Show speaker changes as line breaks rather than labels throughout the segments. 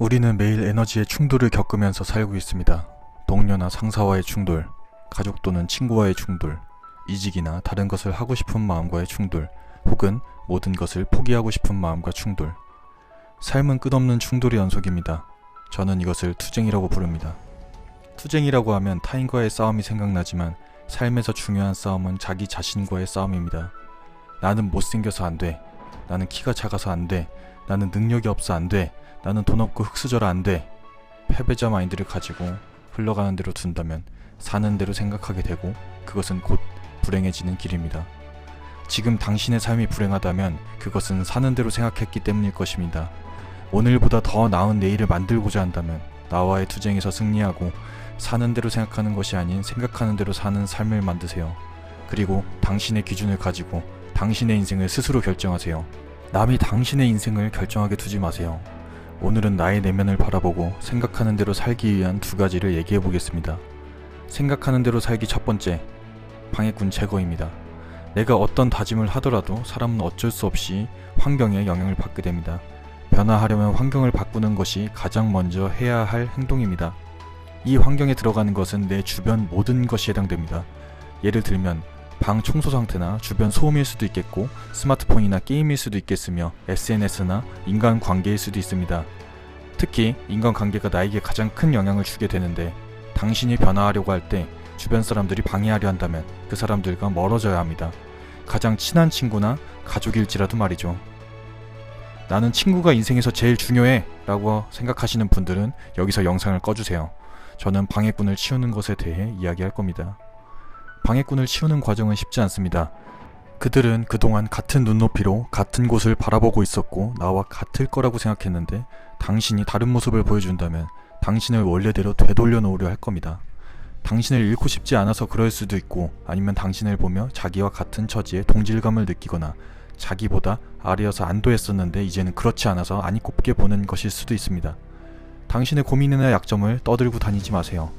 우리는 매일 에너지의 충돌을 겪으면서 살고 있습니다. 동료나 상사와의 충돌, 가족 또는 친구와의 충돌, 이직이나 다른 것을 하고 싶은 마음과의 충돌, 혹은 모든 것을 포기하고 싶은 마음과 충돌. 삶은 끝없는 충돌의 연속입니다. 저는 이것을 투쟁이라고 부릅니다. 투쟁이라고 하면 타인과의 싸움이 생각나지만 삶에서 중요한 싸움은 자기 자신과의 싸움입니다. 나는 못생겨서 안 돼. 나는 키가 작아서 안 돼. 나는 능력이 없어 안 돼. 나는 돈 없고 흙수저라 안 돼. 패배자 마인드를 가지고 흘러가는 대로 둔다면 사는 대로 생각하게 되고 그것은 곧 불행해지는 길입니다. 지금 당신의 삶이 불행하다면 그것은 사는 대로 생각했기 때문일 것입니다. 오늘보다 더 나은 내일을 만들고자 한다면 나와의 투쟁에서 승리하고 사는 대로 생각하는 것이 아닌 생각하는 대로 사는 삶을 만드세요. 그리고 당신의 기준을 가지고 당신의 인생을 스스로 결정하세요. 남이 당신의 인생을 결정하게 두지 마세요. 오늘은 나의 내면을 바라보고 생각하는 대로 살기 위한 두 가지를 얘기해 보겠습니다. 생각하는 대로 살기 첫 번째, 방해꾼 제거입니다. 내가 어떤 다짐을 하더라도 사람은 어쩔 수 없이 환경에 영향을 받게 됩니다. 변화하려면 환경을 바꾸는 것이 가장 먼저 해야 할 행동입니다. 이 환경에 들어가는 것은 내 주변 모든 것이 해당됩니다. 예를 들면 방 청소 상태나 주변 소음일 수도 있겠고 스마트폰이나 게임일 수도 있겠으며 SNS나 인간관계일 수도 있습니다. 특히 인간관계가 나에게 가장 큰 영향을 주게 되는데 당신이 변화하려고 할 때 주변 사람들이 방해하려 한다면 그 사람들과 멀어져야 합니다. 가장 친한 친구나 가족일지라도 말이죠. 나는 친구가 인생에서 제일 중요해 라고 생각하시는 분들은 여기서 영상을 꺼주세요. 저는 방해꾼을 치우는 것에 대해 이야기할 겁니다. 방해꾼을 치우는 과정은 쉽지 않습니다. 그들은 그동안 같은 눈높이로 같은 곳을 바라보고 있었고 나와 같을 거라고 생각했는데 당신이 다른 모습을 보여준다면 당신을 원래대로 되돌려 놓으려 할 겁니다. 당신을 잃고 싶지 않아서 그럴 수도 있고 아니면 당신을 보며 자기와 같은 처지에 동질감을 느끼거나 자기보다 아래여서 안도했었는데 이제는 그렇지 않아서 안이 곱게 보는 것일 수도 있습니다. 당신의 고민이나 약점을 떠들고 다니지 마세요.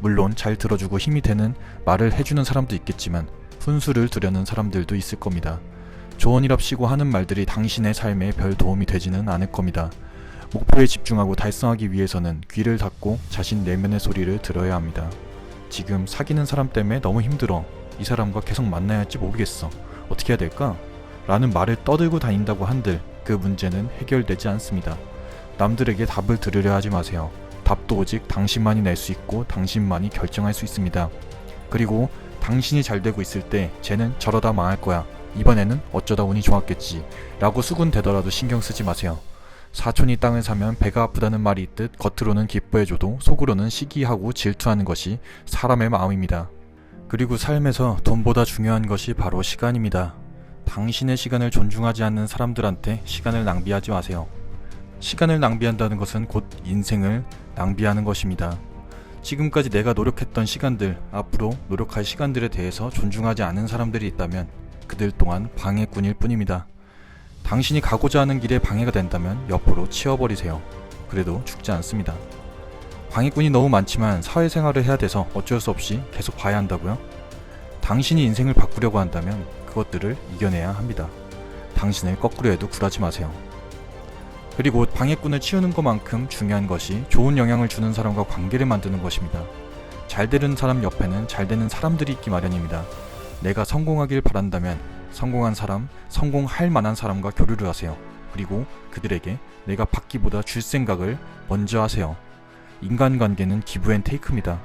물론 잘 들어주고 힘이 되는 말을 해주는 사람도 있겠지만 훈수를 두려는 사람들도 있을 겁니다. 조언이랍시고 하는 말들이 당신의 삶에 별 도움이 되지는 않을 겁니다. 목표에 집중하고 달성하기 위해서는 귀를 닫고 자신 내면의 소리를 들어야 합니다. 지금 사귀는 사람 때문에 너무 힘들어. 이 사람과 계속 만나야 할지 모르겠어. 어떻게 해야 될까? 라는 말을 떠들고 다닌다고 한들 그 문제는 해결되지 않습니다. 남들에게 답을 들으려 하지 마세요. 답도 오직 당신만이 낼 수 있고 당신만이 결정할 수 있습니다. 그리고 당신이 잘 되고 있을 때 쟤는 저러다 망할 거야. 이번에는 어쩌다 운이 좋았겠지. 라고 수군대더라도 신경 쓰지 마세요. 사촌이 땅을 사면 배가 아프다는 말이 있듯 겉으로는 기뻐해줘도 속으로는 시기하고 질투하는 것이 사람의 마음입니다. 그리고 삶에서 돈보다 중요한 것이 바로 시간입니다. 당신의 시간을 존중하지 않는 사람들한테 시간을 낭비하지 마세요. 시간을 낭비한다는 것은 곧 인생을 낭비하는 것입니다. 지금까지 내가 노력했던 시간들, 앞으로 노력할 시간들에 대해서 존중하지 않은 사람들이 있다면 그들 또한 방해꾼일 뿐입니다. 당신이 가고자 하는 길에 방해가 된다면 옆으로 치워버리세요. 그래도 죽지 않습니다. 방해꾼이 너무 많지만 사회생활을 해야 돼서 어쩔 수 없이 계속 봐야 한다고요? 당신이 인생을 바꾸려고 한다면 그것들을 이겨내야 합니다. 당신을 거꾸로 해도 굴하지 마세요. 그리고 방해꾼을 치우는 것만큼 중요한 것이 좋은 영향을 주는 사람과 관계를 만드는 것입니다. 잘 되는 사람 옆에는 잘 되는 사람들이 있기 마련입니다. 내가 성공하길 바란다면 성공한 사람, 성공할 만한 사람과 교류를 하세요. 그리고 그들에게 내가 받기보다 줄 생각을 먼저 하세요. 인간관계는 기브 앤 테이크입니다.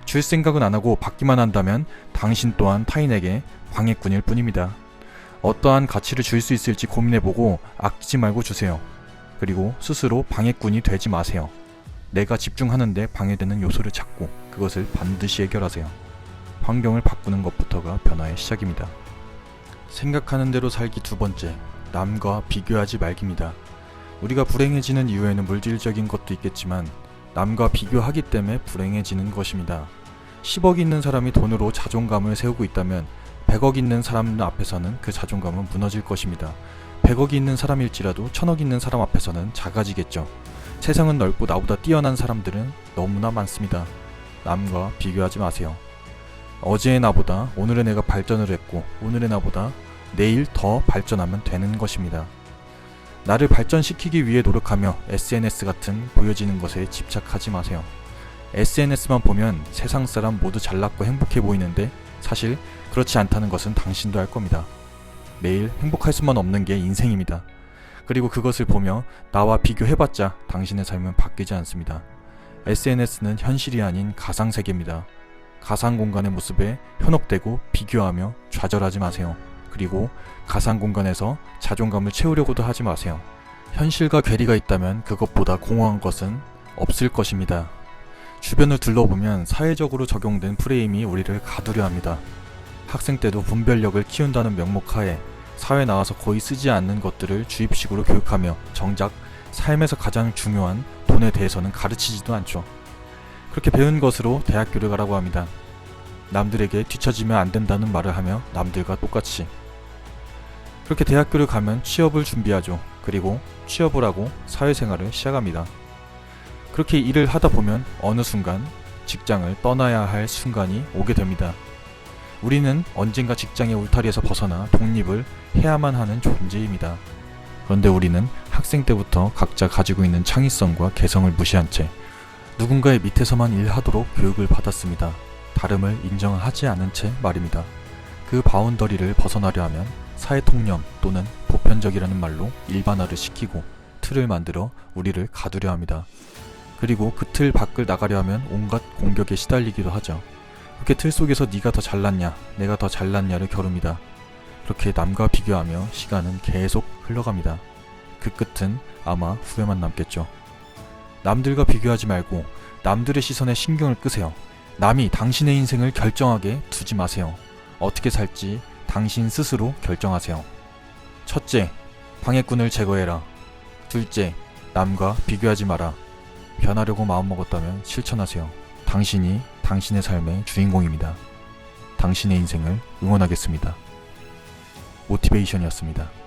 줄 생각은 안 하고 받기만 한다면 당신 또한 타인에게 방해꾼일 뿐입니다. 어떠한 가치를 줄 수 있을지 고민해보고 아끼지 말고 주세요. 그리고 스스로 방해꾼이 되지 마세요. 내가 집중하는데 방해되는 요소를 찾고 그것을 반드시 해결하세요. 환경을 바꾸는 것부터가 변화의 시작입니다. 생각하는 대로 살기 두 번째, 남과 비교하지 말기입니다. 우리가 불행해지는 이유에는 물질적인 것도 있겠지만 남과 비교하기 때문에 불행해지는 것입니다. 10억 있는 사람이 돈으로 자존감을 세우고 있다면 100억 있는 사람 앞에서는 그 자존감은 무너질 것입니다. 100억이 있는 사람일지라도 1000억 있는 사람 앞에서는 작아지겠죠. 세상은 넓고 나보다 뛰어난 사람들은 너무나 많습니다. 남과 비교하지 마세요. 어제의 나보다 오늘의 내가 발전을 했고 오늘의 나보다 내일 더 발전하면 되는 것입니다. 나를 발전시키기 위해 노력하며 SNS 같은 보여지는 것에 집착하지 마세요. SNS만 보면 세상 사람 모두 잘났고 행복해 보이는데 사실 그렇지 않다는 것은 당신도 알 겁니다. 매일 행복할 수만 없는 게 인생입니다. 그리고 그것을 보며 나와 비교해봤자 당신의 삶은 바뀌지 않습니다. SNS는 현실이 아닌 가상세계입니다. 가상공간의 모습에 현혹되고 비교하며 좌절하지 마세요. 그리고 가상공간에서 자존감을 채우려고도 하지 마세요. 현실과 괴리가 있다면 그것보다 공허한 것은 없을 것입니다. 주변을 둘러보면 사회적으로 적용된 프레임이 우리를 가두려 합니다. 학생 때도 분별력을 키운다는 명목하에 사회 나와서 거의 쓰지 않는 것들을 주입식으로 교육하며 정작 삶에서 가장 중요한 돈에 대해서는 가르치지도 않죠. 그렇게 배운 것으로 대학교를 가라고 합니다. 남들에게 뒤처지면 안 된다는 말을 하며 남들과 똑같이. 그렇게 대학교를 가면 취업을 준비하죠. 그리고 취업을 하고 사회생활을 시작합니다. 그렇게 일을 하다 보면 어느 순간 직장을 떠나야 할 순간이 오게 됩니다. 우리는 언젠가 직장의 울타리에서 벗어나 독립을 해야만 하는 존재입니다. 그런데 우리는 학생 때부터 각자 가지고 있는 창의성과 개성을 무시한 채 누군가의 밑에서만 일하도록 교육을 받았습니다. 다름을 인정하지 않은 채 말입니다. 그 바운더리를 벗어나려 하면 사회통념 또는 보편적이라는 말로 일반화를 시키고 틀을 만들어 우리를 가두려 합니다. 그리고 그 틀 밖을 나가려 하면 온갖 공격에 시달리기도 하죠. 그렇게 틀 속에서 네가 더 잘났냐, 내가 더 잘났냐를 겨룹니다. 그렇게 남과 비교하며 시간은 계속 흘러갑니다. 그 끝은 아마 후회만 남겠죠. 남들과 비교하지 말고 남들의 시선에 신경을 끄세요. 남이 당신의 인생을 결정하게 두지 마세요. 어떻게 살지 당신 스스로 결정하세요. 첫째, 방해꾼을 제거해라. 둘째, 남과 비교하지 마라. 변하려고 마음먹었다면 실천하세요. 당신이 당신의 삶의 주인공입니다. 당신의 인생을 응원하겠습니다. 모티베이션이었습니다.